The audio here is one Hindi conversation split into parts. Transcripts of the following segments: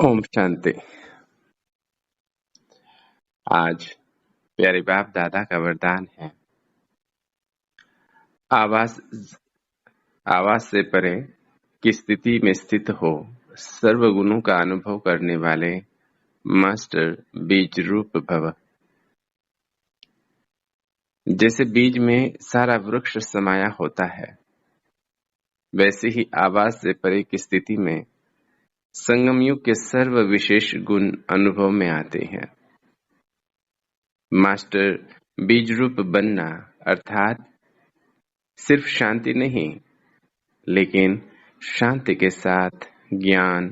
ओम शांति। आज प्यारे बाप दादा का वरदान है, आवाज आवाज से परे की स्थिति में स्थित हो सर्व गुणों का अनुभव करने वाले मास्टर बीज रूप भव। जैसे बीज में सारा वृक्ष समाया होता है, वैसे ही आवाज से परे की स्थिति में संगम युग के सर्व विशेष गुण अनुभव में आते हैं। मास्टर बीज रूप बनना अर्थात सिर्फ शांति नहीं, लेकिन शांति के साथ ज्ञान,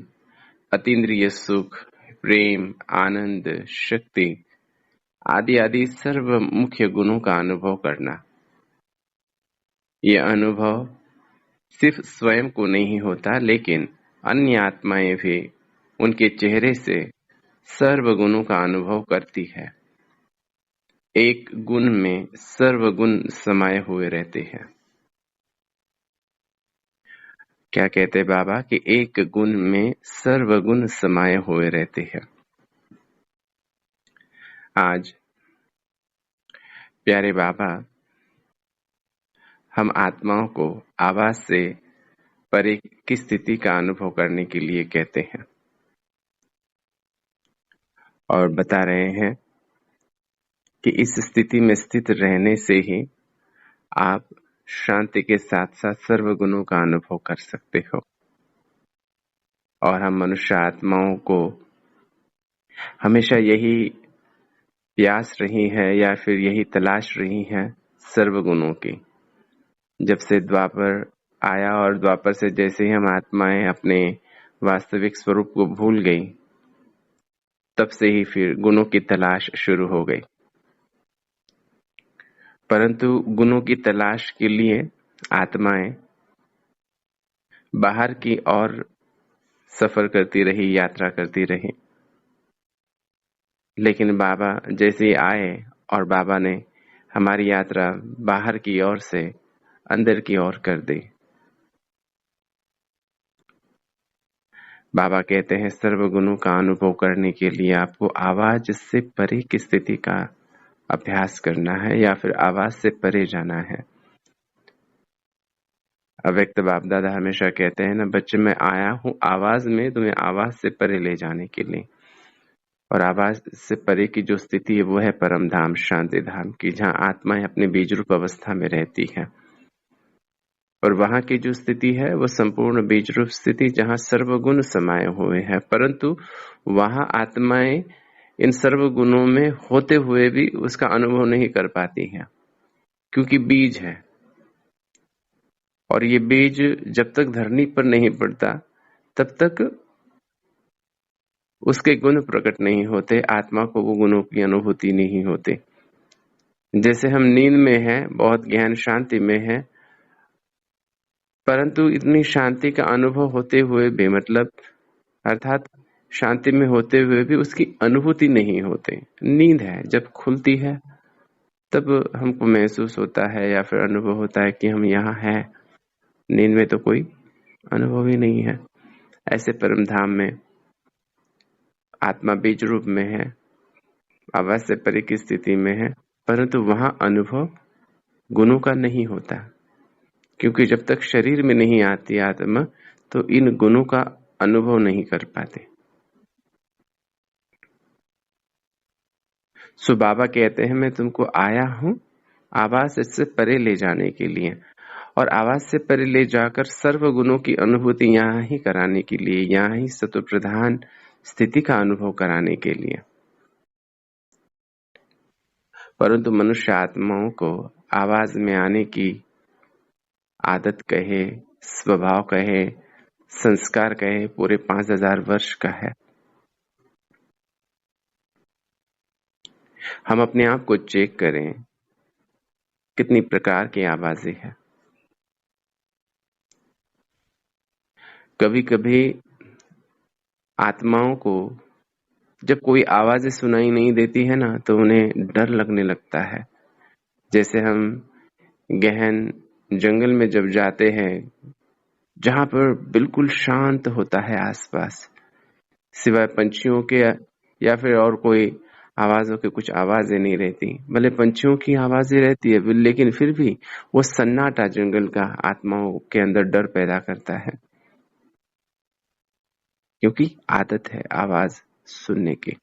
अतीन्द्रिय सुख, प्रेम, आनंद, शक्ति आदि आदि सर्व मुख्य गुणों का अनुभव करना। यह अनुभव सिर्फ स्वयं को नहीं होता, लेकिन अन्य आत्माएं भी उनके चेहरे से सर्व गुणों का अनुभव करती है। एक गुण में सर्व गुण समाये हुए रहते हैं। क्या कहते बाबा कि एक गुण में सर्व गुण समाये हुए रहते हैं। आज प्यारे बाबा हम आत्माओं को आवाज से परे की स्थिति का अनुभव करने के लिए कहते हैं और बता रहे हैं कि इस स्थिति में स्थित रहने से ही आप शांति के साथ साथ सर्व गुणों का अनुभव कर सकते हो। और हम मनुष्य आत्माओं को हमेशा यही प्यास रही है या फिर यही तलाश रही है सर्व गुणों की। जब से द्वापर आया और द्वापर से जैसे ही हम आत्माएं अपने वास्तविक स्वरूप को भूल गई, तब से ही फिर गुणों की तलाश शुरू हो गई। परंतु गुणों की तलाश के लिए आत्माएं बाहर की ओर सफर करती रही, यात्रा करती रही। लेकिन बाबा जैसे ही आए और बाबा ने हमारी यात्रा बाहर की ओर से अंदर की ओर कर दी। बाबा कहते हैं सर्व गुणों का अनुभव करने के लिए आपको आवाज से परे की स्थिति का अभ्यास करना है या फिर आवाज से परे जाना है। अव्यक्त बाप दादा हमेशा कहते हैं ना, बच्चे मैं आया हूँ आवाज में तुम्हें आवाज से परे ले जाने के लिए। और आवाज से परे की जो स्थिति है वो है परम धाम, शांति धाम की, जहाँ आत्माएं अपने बीज रूप अवस्था में रहती है। और वहां की जो स्थिति है वो संपूर्ण बीज रूप स्थिति, जहाँ सर्वगुण समाये हुए हैं। परंतु वहां आत्माएं इन सर्व गुणों में होते हुए भी उसका अनुभव नहीं कर पाती हैं, क्योंकि बीज है। और ये बीज जब तक धरनी पर नहीं पड़ता तब तक उसके गुण प्रकट नहीं होते, आत्मा को वो गुणों की अनुभूति नहीं होती। जैसे हम नींद में हैं, बहुत गहन शांति में हैं, परंतु इतनी शांति का अनुभव होते हुए भी, मतलब अर्थात शांति में होते हुए भी उसकी अनुभूति नहीं होती। नींद है, जब खुलती है तब हमको महसूस होता है या फिर अनुभव होता है कि हम यहाँ हैं। नींद में तो कोई अनुभव ही नहीं है। ऐसे परम धाम में आत्मा बीज रूप में है, आवाज से परे की स्थिति में है, परंतु वहां अनुभव गुणों का नहीं होता, क्योंकि जब तक शरीर में नहीं आती आत्मा तो इन गुणों का अनुभव नहीं कर पाते। सो बाबा कहते हैं मैं तुमको आया हूं आवाज से परे ले जाने के लिए, और आवाज से परे ले जाकर सर्व गुणों की अनुभूति यहाँ ही कराने के लिए, यहाँ ही सत्व प्रधान स्थिति का अनुभव कराने के लिए। परंतु मनुष्य आत्माओं को आवाज में आने की आदत कहे, स्वभाव कहे, संस्कार कहे, पूरे 5000 वर्ष का है। हम अपने आप को चेक करें, कितनी प्रकार की आवाजें हैं। कभी कभी आत्माओं को जब कोई आवाजें सुनाई नहीं देती है ना, तो उन्हें डर लगने लगता है। जैसे हम गहन जंगल में जब जाते हैं, जहां पर बिल्कुल शांत होता है आसपास, सिवाय पंछियों के या फिर और कोई आवाजों की कुछ आवाजें नहीं रहती। भले पंछियों की आवाजें रहती है, लेकिन फिर भी वो सन्नाटा जंगल का आत्माओं के अंदर डर पैदा करता है, क्योंकि आदत है आवाज सुनने की।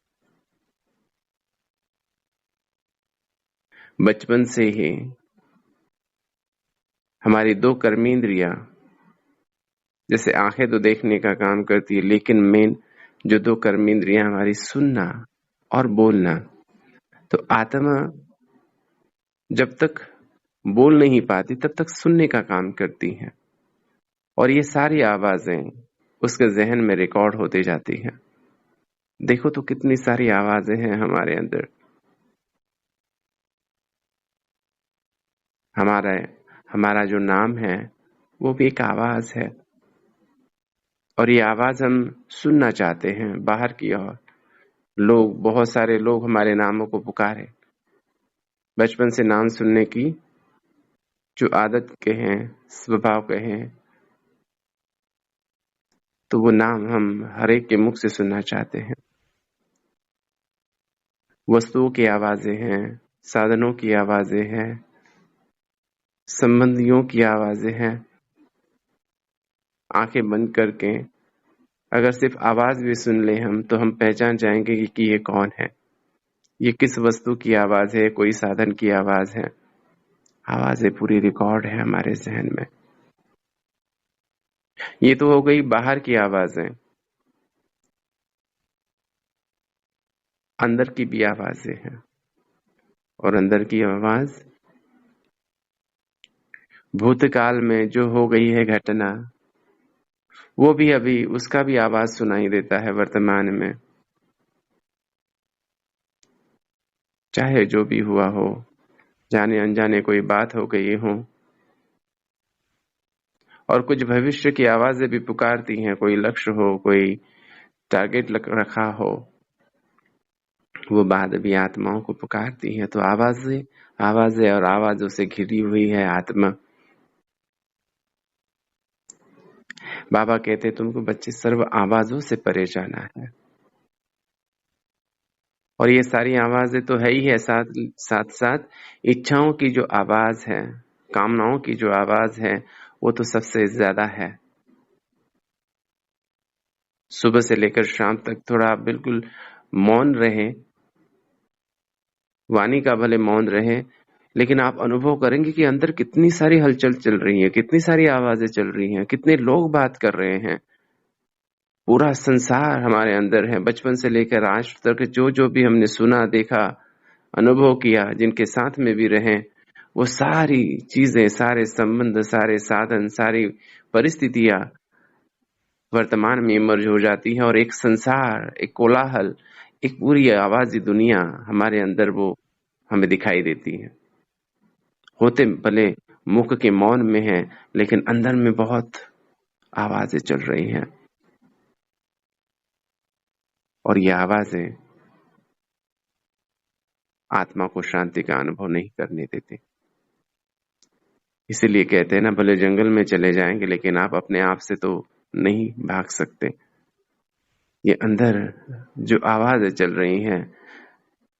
बचपन से ही हमारी दो कर्मेंद्रियां, जैसे आंखें तो देखने का काम करती है, लेकिन मेन जो दो कर्मेंद्रियां हमारी, सुनना और बोलना। तो आत्मा जब तक बोल नहीं पाती तब तक सुनने का काम करती है, और ये सारी आवाजें उसके जहन में रिकॉर्ड होती जाती हैं। देखो तो कितनी सारी आवाजें हैं हमारे अंदर। हमारा हमारा जो नाम है वो भी एक आवाज है, और ये आवाज हम सुनना चाहते हैं बाहर की ओर। लोग, बहुत सारे लोग हमारे नामों को पुकारे। बचपन से नाम सुनने की जो आदत के हैं, स्वभाव के हैं, तो वो नाम हम हर एक के मुख से सुनना चाहते हैं। वस्तुओं की आवाजें हैं, साधनों की आवाजें हैं, संबंधियों की आवाजें हैं। आंखें बंद करके अगर सिर्फ आवाज भी सुन ले हम, तो हम पहचान जाएंगे कि ये कौन है, ये किस वस्तु की आवाज है, कोई साधन की आवाज है। आवाजें पूरी रिकॉर्ड है हमारे जहन में। ये तो हो गई बाहर की आवाजें। अंदर की भी आवाजें हैं, और अंदर की आवाज भूतकाल में जो हो गई है घटना, वो भी अभी उसका भी आवाज सुनाई देता है वर्तमान में। चाहे जो भी हुआ हो, जाने अनजाने कोई बात हो गई हो, और कुछ भविष्य की आवाजें भी पुकारती हैं। कोई लक्ष्य हो, कोई टारगेट रखा हो, वो बात भी आत्माओं को पुकारती है। तो आवाजें आवाजें और आवाजों से घिरी हुई है आत्मा। बाबा कहते तुमको बच्चे सर्व आवाजों से परे जाना है। और ये सारी आवाजें तो है ही है, साथ साथ साथ इच्छाओं की जो आवाज है, कामनाओं की जो आवाज है, वो तो सबसे ज्यादा है। सुबह से लेकर शाम तक थोड़ा आप बिल्कुल मौन रहे, वाणी का भले मौन रहे, लेकिन आप अनुभव करेंगे कि अंदर कितनी सारी हलचल चल रही है, कितनी सारी आवाजें चल रही हैं, कितने लोग बात कर रहे हैं। पूरा संसार हमारे अंदर है। बचपन से लेकर आज तक जो जो भी हमने सुना, देखा, अनुभव किया, जिनके साथ में भी रहे, वो सारी चीजें, सारे संबंध, सारे साधन, सारी परिस्थितियां वर्तमान में इमर्ज हो जाती है, और एक संसार, एक कोलाहल, एक पूरी आवाजी दुनिया हमारे अंदर वो हमें दिखाई देती है। होते भले मुख के मौन में है, लेकिन अंदर में बहुत आवाजें चल रही हैं, और ये आवाजें आत्मा को शांति का अनुभव नहीं करने देते। इसीलिए कहते हैं ना, भले जंगल में चले जाएंगे, लेकिन आप अपने आप से तो नहीं भाग सकते। ये अंदर जो आवाजें चल रही हैं,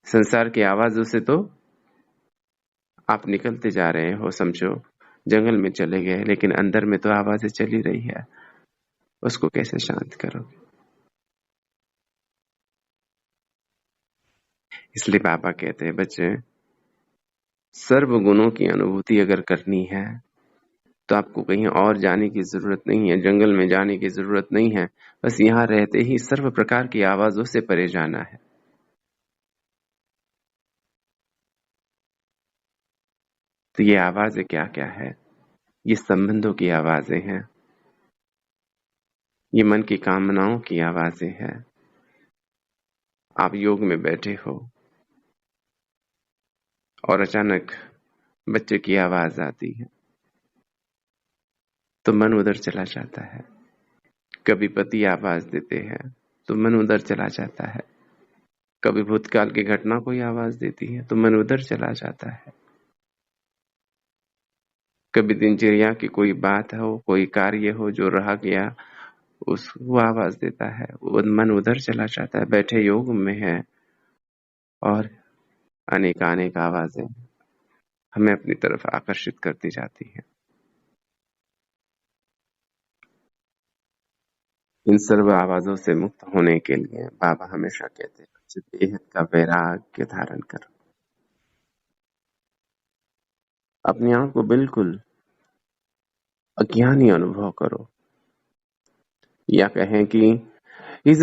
संसार की आवाजों से तो आप निकलते जा रहे हो, समझो जंगल में चले गए, लेकिन अंदर में तो आवाजें चल ही रही है। उसको कैसे शांत करोगे? इसलिए बाबा कहते हैं बच्चे, सर्व गुणों की अनुभूति अगर करनी है तो आपको कहीं और जाने की जरूरत नहीं है, जंगल में जाने की जरूरत नहीं है। बस यहाँ रहते ही सर्व प्रकार की आवाजों से परे जाना है। तो ये आवाजें क्या क्या है? ये संबंधों की आवाजें हैं, ये मन की कामनाओं की आवाजें हैं। आप योग में बैठे हो और अचानक बच्चे की आवाज आती है, तो मन उधर चला जाता है। कभी पति आवाज देते हैं तो मन उधर चला जाता है। कभी भूतकाल की घटना कोई आवाज देती है तो मन उधर चला जाता है। कभी दिनचर्या की कोई बात हो, कोई कार्य हो जो रह गया, वो आवाज देता है, वो मन उधर चला जाता है, बैठे योग में है और अनेक आवाजें हमें अपनी तरफ आकर्षित करती जाती हैं। इन सर्व आवाजों से मुक्त होने के लिए बाबा हमेशा कहते हैं, "बच्चे, बेहद का वैराग्य धारण करो, अपने आप को बिल्कुल अज्ञानी अनुभव करो, या कहें कि इस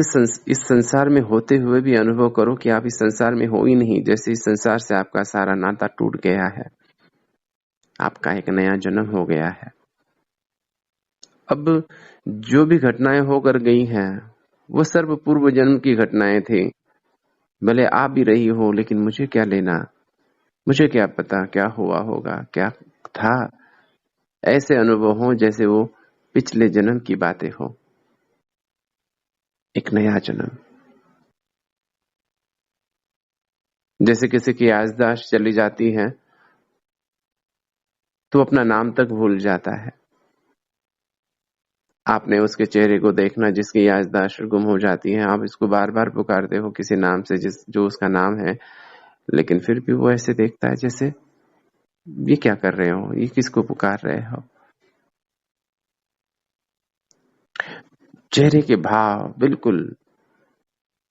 संसार में होते हुए भी अनुभव करो कि आप इस संसार में हो ही नहीं, जैसे इस संसार से आपका सारा नाता टूट गया है, आपका एक नया जन्म हो गया है। अब जो भी घटनाएं होकर गई हैं, वो सर्व पूर्व जन्म की घटनाएं थी। भले आप भी रही हो, लेकिन मुझे क्या लेना, मुझे क्या पता क्या हुआ होगा, क्या था। ऐसे अनुभव हो जैसे वो पिछले जन्म की बातें हो, एक नया जन्म। जैसे किसी की याददाश्त चली जाती है तो अपना नाम तक भूल जाता है। आपने उसके चेहरे को देखना जिसकी याददाश्त गुम हो जाती है, आप इसको बार बार पुकारते हो किसी नाम से जो उसका नाम है, लेकिन फिर भी वो ऐसे देखता है जैसे ये क्या कर रहे हो, ये किसको पुकार रहे हो। चेहरे के भाव बिल्कुल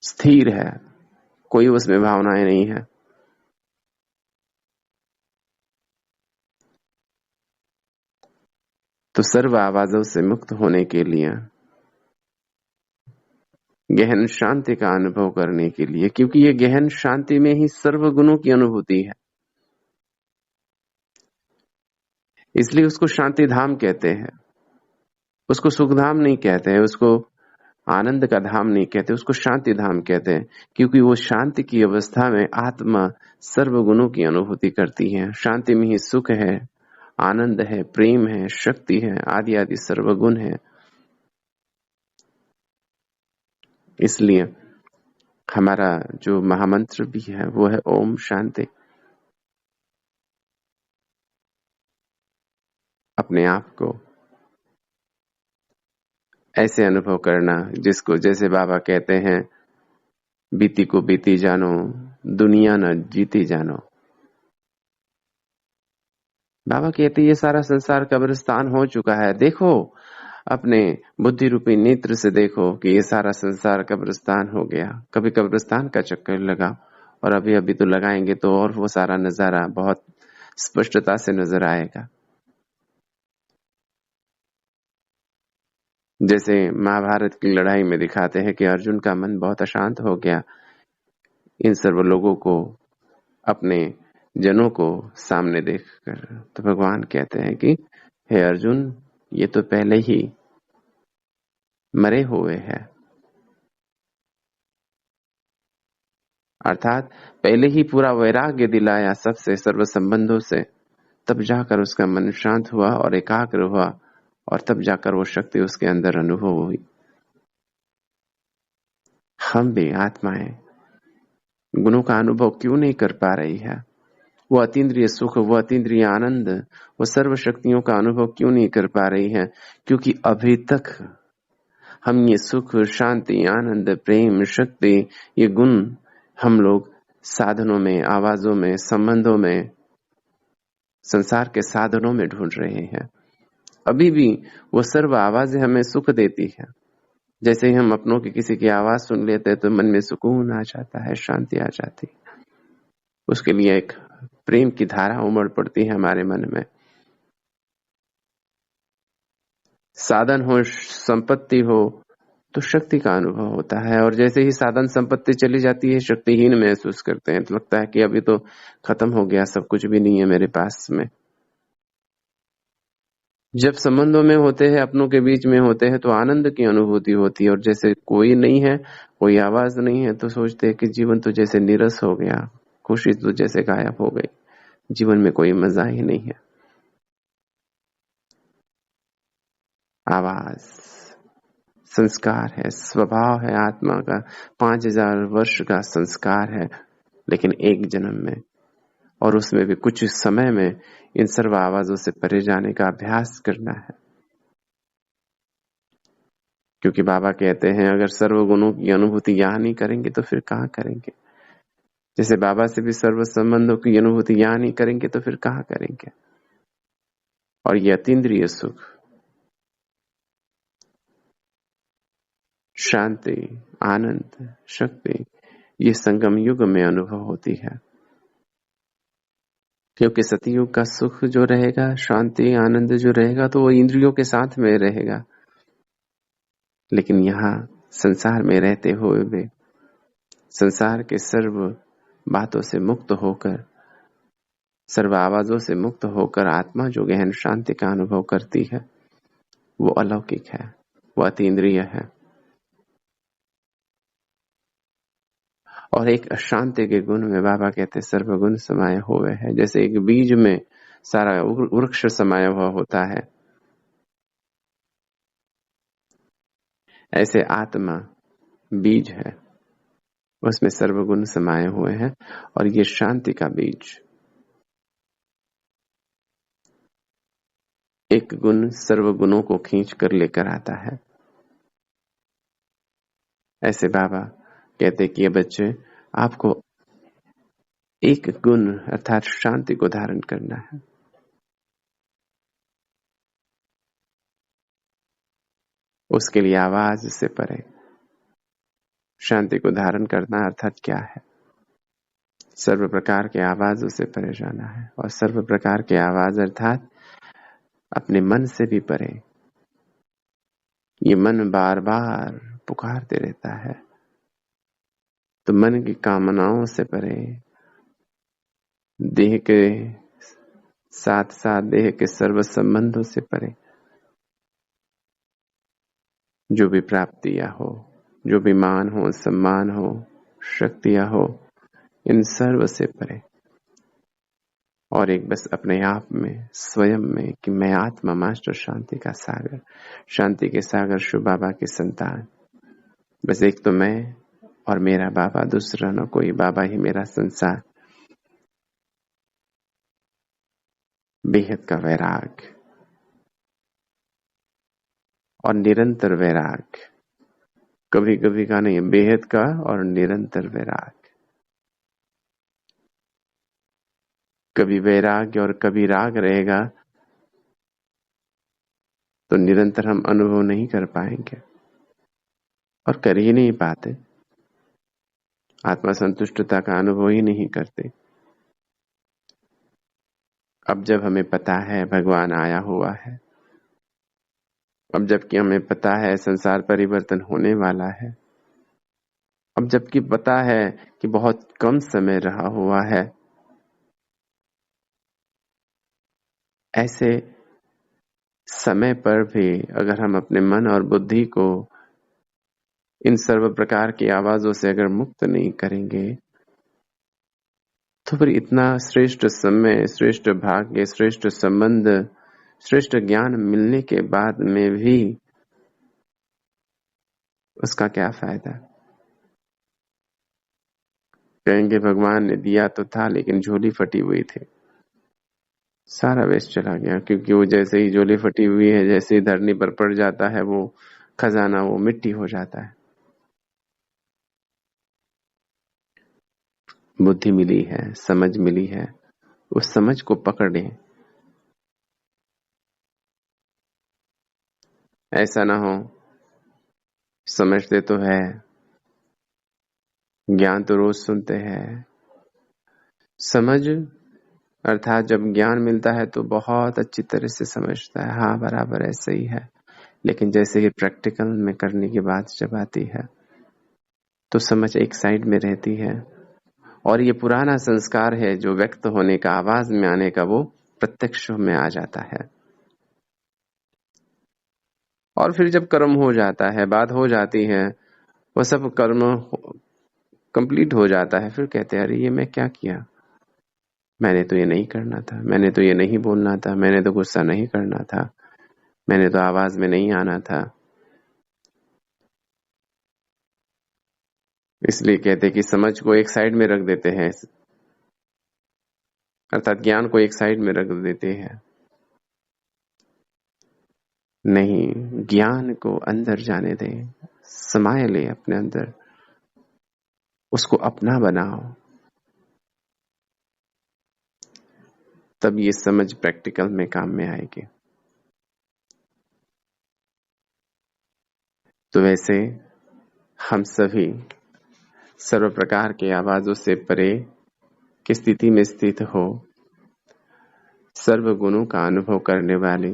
स्थिर है, कोई उसमें भावनाएं नहीं है। तो सर्व आवाजों से मुक्त होने के लिए, गहन शांति का अनुभव करने के लिए, क्योंकि ये गहन शांति में ही सर्व गुणों की अनुभूति है, इसलिए उसको शांति धाम कहते हैं। उसको सुख धाम नहीं कहते हैं, उसको आनंद का धाम नहीं कहते, उसको शांति धाम कहते हैं, क्योंकि वो शांति की अवस्था में आत्मा सर्व गुणों की अनुभूति करती है। शांति में ही सुख है, आनंद है, प्रेम है, शक्ति है, आदि आदि सर्वगुण है। इसलिए हमारा जो महामंत्र भी है वो है ओम शांति। अपने आप को ऐसे अनुभव करना जिसको, जैसे बाबा कहते हैं, बीती को बीती जानो, दुनिया न जीती जानो। बाबा कहते ये सारा संसार कब्रिस्तान हो चुका है, देखो अपने बुद्धि रूपी नेत्र से देखो कि ये सारा संसार कब्रिस्तान हो गया। कभी कब्रिस्तान का चक्कर लगा, और अभी अभी तो लगाएंगे तो और वो सारा नजारा बहुत स्पष्टता से नजर आएगा। जैसे महाभारत की लड़ाई में दिखाते हैं कि अर्जुन का मन बहुत अशांत हो गया इन सर्व लोगों को, अपने जनों को सामने देखकर। तो भगवान कहते हैं कि हे अर्जुन, ये तो पहले ही मरे हुए हैं, अर्थात पहले ही पूरा वैराग्य दिलाया सबसे, सर्व संबंधों से, तब जाकर उसका मन शांत हुआ और एकाग्र हुआ, और तब जाकर वो शक्ति उसके अंदर अनुभव हुई। हम भी आत्माएं गुणों का अनुभव क्यों नहीं कर पा रही है? वो अतीन्द्रिय सुख, वो अतीन्द्रिय आनंद, वो सर्व शक्तियों का अनुभव क्यों नहीं कर पा रही है? क्योंकि अभी तक हम ये सुख, शांति, आनंद, प्रेम, शक्ति, ये गुण हम लोग साधनों में, आवाजों में, संबंधों में, संसार के साधनों में ढूंढ रहे हैं। अभी भी वो सर्व आवाजें हमें सुख देती है। जैसे ही हम अपनों की किसी की आवाज सुन लेते हैं तो मन में सुकून आ जाता है, शांति आ जाती है। उसके लिए एक प्रेम की धारा उमड़ पड़ती है हमारे मन में। साधन हो, संपत्ति हो, तो शक्ति का अनुभव होता है, और जैसे ही साधन संपत्ति चली जाती है शक्तिहीन महसूस करते हैं, तो लगता है कि अभी तो खत्म हो गया, सब कुछ भी नहीं है मेरे पास में। जब संबंधों में होते हैं, अपनों के बीच में होते हैं, तो आनंद की अनुभूति होती है, और जैसे कोई नहीं है, कोई आवाज नहीं है, तो सोचते हैं कि जीवन तो जैसे नीरस हो गया, खुशी तो जैसे गायब हो गई, जीवन में कोई मजा ही नहीं है। आवाज संस्कार है, स्वभाव है आत्मा का, 5000 वर्ष का संस्कार है, लेकिन एक जन्म में, और उसमें भी कुछ समय में इन सर्व आवाजों से परे जाने का अभ्यास करना है। क्योंकि बाबा कहते हैं अगर सर्व गुणों की अनुभूति यहाँ नहीं करेंगे तो फिर कहाँ करेंगे। जैसे बाबा से भी सर्व संबंधों की अनुभूति यहाँ नहीं करेंगे तो फिर कहाँ करेंगे। और ये अतीन्द्रिय सुख, शांति, आनंद, शक्ति, ये संगम युग में अनुभव होती है। क्योंकि सतयुग का सुख जो रहेगा, शांति आनंद जो रहेगा, तो वो इंद्रियों के साथ में रहेगा। लेकिन यहाँ संसार में रहते हुए भी संसार के सर्व बातों से मुक्त होकर, सर्व आवाजों से मुक्त होकर आत्मा जो गहन शांति का अनुभव करती है, वो अलौकिक है, वो अतीन्द्रिय है। और एक अशांति के गुण में बाबा कहते सर्वगुण समाये हुए है। जैसे एक बीज में सारा वृक्ष समाया हुआ होता है, ऐसे आत्मा बीज है, उसमें सर्वगुण समाये हुए हैं। और ये शांति का बीज, एक गुण सर्वगुणों को खींच कर लेकर आता है। ऐसे बाबा कहते कि ये बच्चे, आपको एक गुण अर्थात शांति को धारण करना है। उसके लिए आवाज से परे शांति को धारण करना अर्थात क्या है? सर्व प्रकार के आवाजों से परे जाना है। और सर्व प्रकार के आवाज अर्थात अपने मन से भी परे। ये मन बार बार पुकारते रहता है, तो मन की कामनाओं से परे, देह के साथ साथ देह के सर्व संबंधों से परे, जो भी प्राप्तियां हो, जो भी मान हो, सम्मान हो, शक्तियां हो, इन सर्व से परे। और एक बस अपने आप में, स्वयं में, कि मैं आत्मा मास्टर शांति का सागर, शांति के सागर शिव बाबा की संतान। बस एक तो मैं और मेरा बाबा, दूसरा न कोई, बाबा ही मेरा संसार। बेहद का वैराग और निरंतर वैराग, कभी कभी का नहीं, बेहद का और निरंतर वैराग। कभी वैराग्य और कभी राग रहेगा तो निरंतर हम अनुभव नहीं कर पाएंगे और कर ही नहीं पाते। आत्मा संतुष्टता का अनुभव ही नहीं करते। अब जब हमें पता है भगवान आया हुआ है, अब जबकि हमें पता है संसार परिवर्तन होने वाला है, अब जबकि पता है कि बहुत कम समय रहा हुआ है, ऐसे समय पर भी अगर हम अपने मन और बुद्धि को इन सर्व प्रकार की आवाजों से अगर मुक्त नहीं करेंगे, तो फिर इतना श्रेष्ठ समय, श्रेष्ठ भाग्य, श्रेष्ठ संबंध, श्रेष्ठ ज्ञान मिलने के बाद में भी उसका क्या फायदा? कहेंगे भगवान ने दिया तो था लेकिन झोली फटी हुई थी, सारा वेस्ट चला गया। क्योंकि वो जैसे ही झोली फटी हुई है, जैसे ही धरनी पर पड़ जाता है, वो खजाना वो मिट्टी हो जाता है। बुद्धि मिली है, समझ मिली है, उस समझ को पकड़े। ऐसा ना हो समझते तो है, ज्ञान तो रोज सुनते हैं, समझ अर्थात जब ज्ञान मिलता है तो बहुत अच्छी तरह से समझता है, हाँ बराबर ऐसे ही है। लेकिन जैसे ही प्रैक्टिकल में करने की बात जब आती है तो समझ एक साइड में रहती है। और ये पुराना संस्कार है जो व्यक्त होने का, आवाज में आने का, वो प्रत्यक्ष में आ जाता है। और फिर जब कर्म हो जाता है, बात हो जाती है, वो सब कर्म कंप्लीट हो जाता है, फिर कहते हैं अरे ये मैं क्या किया, मैंने तो ये नहीं करना था, मैंने तो ये नहीं बोलना था, मैंने तो गुस्सा नहीं करना था, मैंने तो आवाज में नहीं आना था। इसलिए कहते कि समझ को एक साइड में रख देते हैं, अर्थात ज्ञान को एक साइड में रख देते हैं। नहीं, ज्ञान को अंदर जाने दें, समाये ले अपने अंदर, उसको अपना बनाओ, तब ये समझ प्रैक्टिकल में काम में आएगी। तो वैसे हम सभी सर्व प्रकार के आवाजों से परे की स्थिति में स्थित हो, सर्व गुणों का अनुभव करने वाली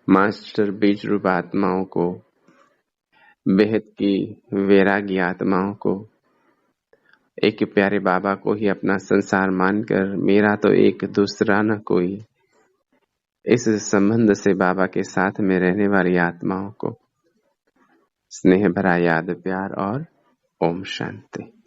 मास्टर बीज रूप आत्माओं को, बेहद की वैरागी आत्माओं को, एक प्यारे बाबा को ही अपना संसार मानकर मेरा तो एक दूसरा न कोई, इस संबंध से बाबा के साथ में रहने वाली आत्माओं को स्नेह भरा याद, प्यार और ओम शांति।